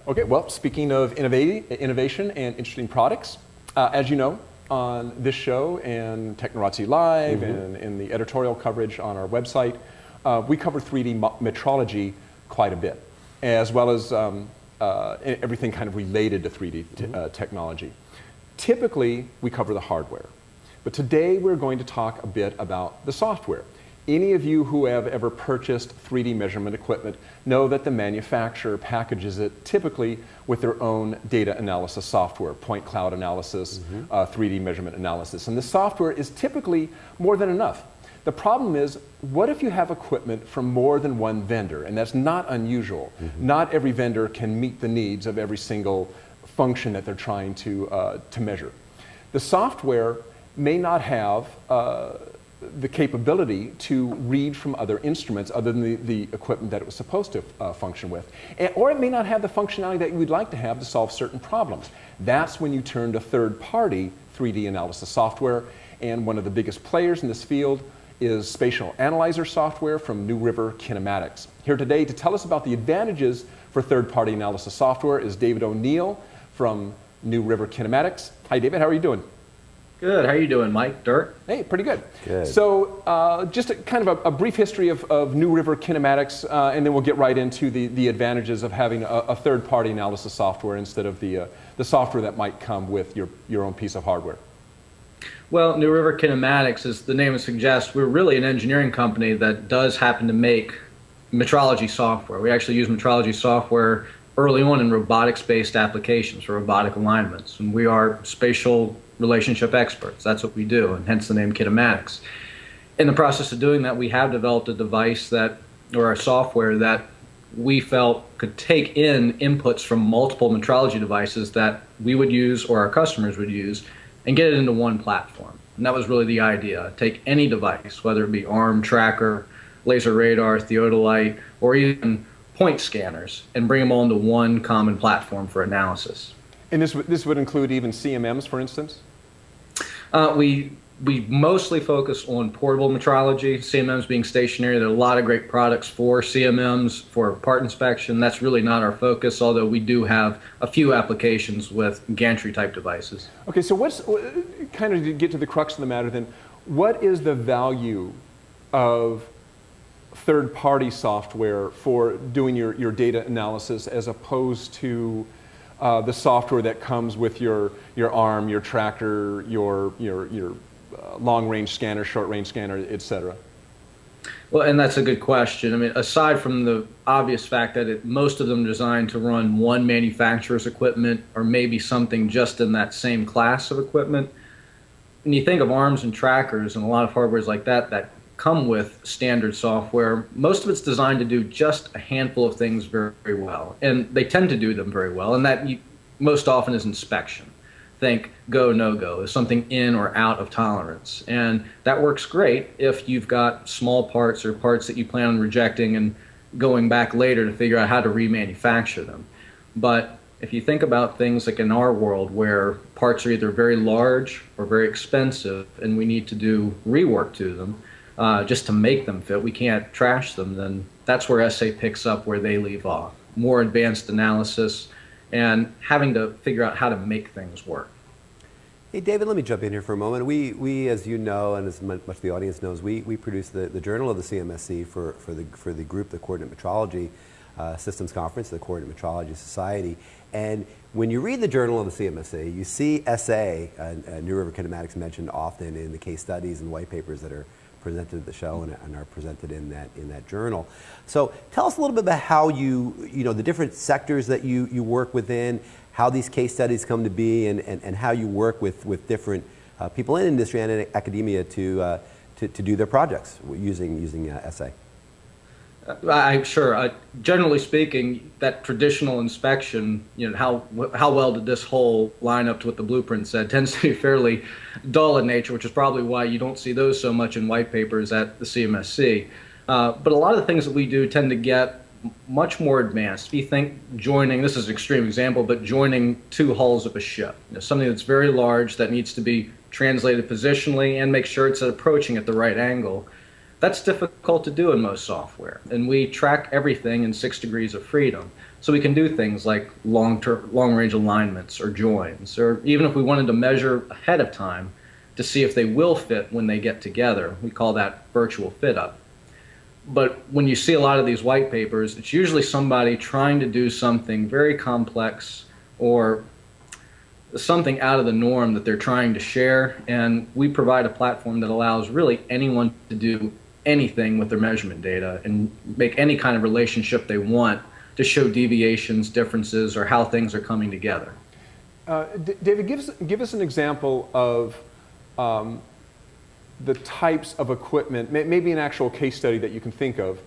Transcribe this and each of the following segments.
Okay, well, speaking of innovation and interesting products, as you know, on this show and Technology Live and in the editorial coverage on our website, we cover 3D metrology quite a bit, as well as everything kind of related to 3D technology. Typically, we cover the hardware, but today we're going to talk a bit about the software. Any of you who have ever purchased 3D measurement equipment know that the manufacturer packages it typically with their own data analysis software, point cloud analysis, 3D measurement analysis. And the software is typically more than enough. The problem is, what if you have equipment from more than one vendor? And that's not unusual. Not every vendor can meet the needs of every single function that they're trying to measure. The software may not have the capability to read from other instruments other than the equipment that it was supposed to function with. Or it may not have the functionality that you would like to have to solve certain problems. That's when you turn to third-party 3D analysis software, and one of the biggest players in this field is spatial analyzer software from New River Kinematics. Here today to tell us about the advantages for third-party analysis software is David O'Neill from New River Kinematics. Hi David, how are you doing? Good. How are you doing, Mike? Dirt? Hey, pretty good. Good. So just kind of a brief history of New River Kinematics, and then we'll get right into the advantages of having a third-party analysis software instead of the software that might come with your own piece of hardware. Well, New River Kinematics, as the name suggests, we're really an engineering company that does happen to make metrology software. We actually use metrology software early on in robotics-based applications for robotic alignments, and we are spatial relationship experts. That's what we do, and hence the name Kinematics. In the process of doing that, we have developed a device or a software that we felt could take in inputs from multiple metrology devices that we would use or our customers would use and get it into one platform. And that was really the idea. Take any device, whether it be arm tracker, laser radar, theodolite, or even point scanners, and bring them all into one common platform for analysis. And this would include even CMMs, for instance? We mostly focus on portable metrology, CMMs being stationary. There are a lot of great products for CMMs, for part inspection. That's really not our focus, although we do have a few applications with gantry-type devices. Okay, so kind of to get to the crux of the matter then, what is the value of third-party software for doing your data analysis as opposed to the software that comes with your arm, your tractor, your long-range scanner, short-range scanner, etc.? Well, and that's a good question. I mean, aside from the obvious fact that most of them are designed to run one manufacturer's equipment or maybe something just in that same class of equipment, when you think of arms and trackers and a lot of hardwares like that come with standard software, most of it's designed to do just a handful of things very, very well. And they tend to do them very well, and that most often is inspection. Think go, no-go, is something in or out of tolerance. And that works great if you've got small parts or parts that you plan on rejecting and going back later to figure out how to remanufacture them. But if you think about things like in our world where parts are either very large or very expensive and we need to do rework to them, just to make them fit, we can't trash them, then that's where SA picks up where they leave off. More advanced analysis and having to figure out how to make things work. Hey David, let me jump in here for a moment. We as you know, and as much the audience knows, we produce the Journal of the CMSC for the group, the Coordinate Metrology Systems Conference, the Coordinate Metrology Society. And when you read the Journal of the CMSC, you see SA, New River Kinematics mentioned often in the case studies and white papers that are presented at the show and are presented in that journal. So tell us a little bit about how the different sectors that you work within, how these case studies come to be, and how you work with different people in industry and in academia to do their projects using SA. Sure. Generally speaking, that traditional inspection, how well did this hole line up to what the blueprint said, tends to be fairly dull in nature, which is probably why you don't see those so much in white papers at the CMSC. But a lot of the things that we do tend to get much more advanced. If you think joining, this is an extreme example, but joining two hulls of a ship, something that's very large that needs to be translated positionally and make sure it's approaching at the right angle. That's difficult to do in most software, and we track everything in 6 degrees of freedom. So we can do things like long-range alignments or joins, or even if we wanted to measure ahead of time to see if they will fit when they get together. We call that virtual fit up. But when you see a lot of these white papers, it's usually somebody trying to do something very complex or something out of the norm that they're trying to share, and we provide a platform that allows really anyone to do anything with their measurement data and make any kind of relationship they want to show deviations, differences, or how things are coming together. David, give us an example of the types of equipment, maybe an actual case study that you can think of,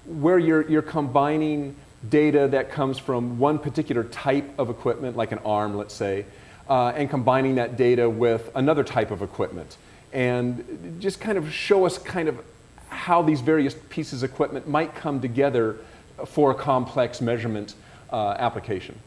where you're combining data that comes from one particular type of equipment, like an arm, let's say, and combining that data with another type of equipment. And just kind of show us kind of how these various pieces of equipment might come together for a complex measurement application.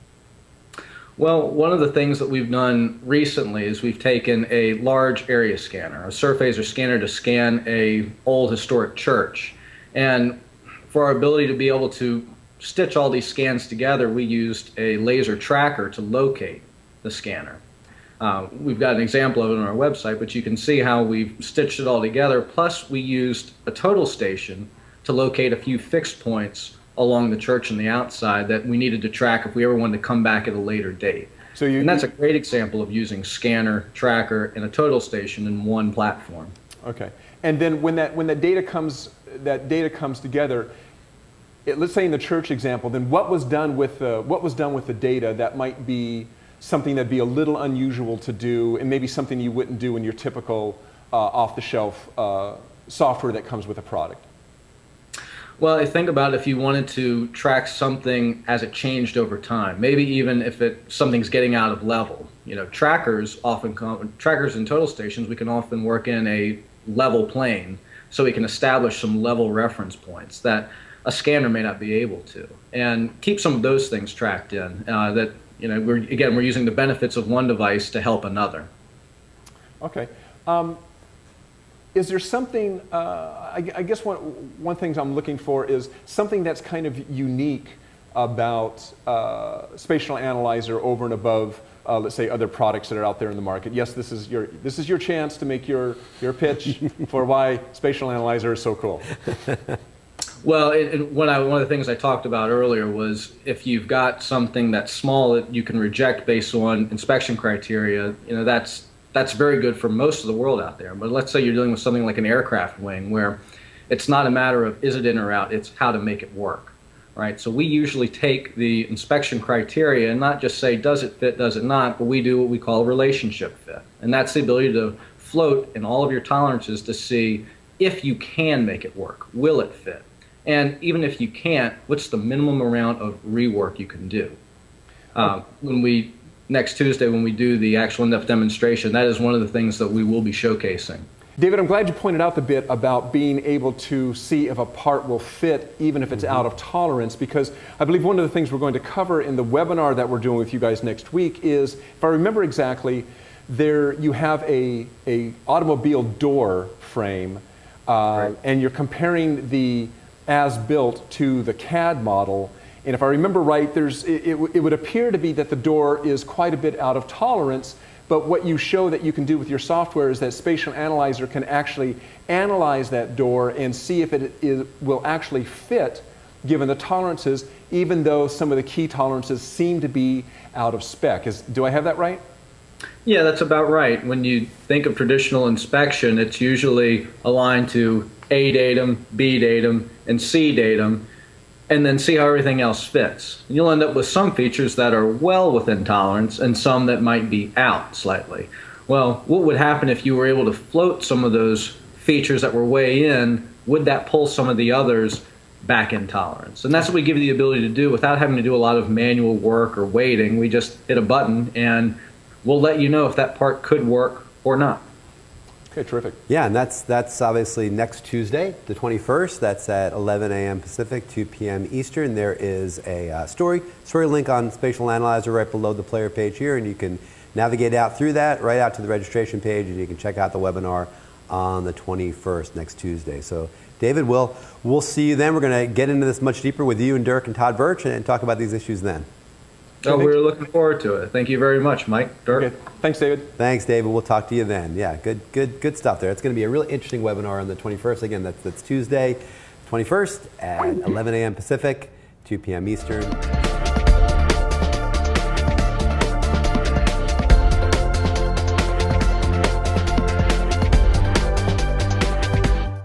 Well, one of the things that we've done recently is we've taken a large area scanner, a surfacer scanner, to scan a old historic church. And for our ability to be able to stitch all these scans together, we used a laser tracker to locate the scanner. We've got an example of it on our website, but you can see how we've stitched it all together. Plus, we used a total station to locate a few fixed points along the church and the outside that we needed to track if we ever wanted to come back at a later date. And that's a great example of using scanner, tracker, and a total station in one platform. Okay. And then when that data comes together, let's say in the church example, then what was done with the data that might be something that'd be a little unusual to do, and maybe something you wouldn't do in your typical off-the-shelf software that comes with a product? Well, I think about if you wanted to track something as it changed over time, maybe even if something's getting out of level. You know, trackers and total stations, we can often work in a level plane, so we can establish some level reference points that a scanner may not be able to, and keep some of those things tracked in. That, you know, we're using the benefits of one device to help another. Okay. Is there something, I guess one thing I'm looking for is something that's kind of unique about Spatial Analyzer over and above, let's say, other products that are out there in the market. Yes, this is your chance to make your pitch for why Spatial Analyzer is so cool. Well, one of the things I talked about earlier was if you've got something that's small that you can reject based on inspection criteria, you know, that's very good for most of the world out there. But let's say you're dealing with something like an aircraft wing where it's not a matter of is it in or out, it's how to make it work, right? So we usually take the inspection criteria and not just say does it fit, does it not, but we do what we call relationship fit. And that's the ability to float in all of your tolerances to see if you can make it work, will it fit? And even if you can't, what's the minimum amount of rework you can do? Next Tuesday, when we do the actual in-depth demonstration, that is one of the things that we will be showcasing. David, I'm glad you pointed out the bit about being able to see if a part will fit even if it's out of tolerance, because I believe one of the things we're going to cover in the webinar that we're doing with you guys next week is, if I remember exactly, there you have a automobile door frame, right, and you're comparing the as-built to the CAD model. And if I remember right, it would appear to be that the door is quite a bit out of tolerance, but what you show that you can do with your software is that Spatial Analyzer can actually analyze that door and see if it will actually fit given the tolerances, even though some of the key tolerances seem to be out of spec. Do I have that right? Yeah, that's about right. When you think of traditional inspection, it's usually aligned to A datum, B datum, and C datum, and then see how everything else fits. You'll end up with some features that are well within tolerance and some that might be out slightly. Well, what would happen if you were able to float some of those features that were way in? Would that pull some of the others back in tolerance? And that's what we give you the ability to do without having to do a lot of manual work or waiting. We just hit a button and we'll let you know if that part could work or not. Okay, terrific. Yeah, and that's obviously next Tuesday, the 21st. That's at 11 a.m. Pacific, 2 p.m. Eastern. There is a story link on Spatial Analyzer right below the player page here, and you can navigate out through that, right out to the registration page, and you can check out the webinar on the 21st, next Tuesday. So David, we'll see you then. We're going to get into this much deeper with you and Dirk and Todd Birch and talk about these issues then. So we're looking forward to it. Thank you very much, Mike. Dirk. Okay. Thanks, David. Thanks, David. We'll talk to you then. Yeah, good stuff there. It's going to be a really interesting webinar on the 21st. Again, that's Tuesday, 21st at 11 a.m. Pacific, 2 p.m. Eastern.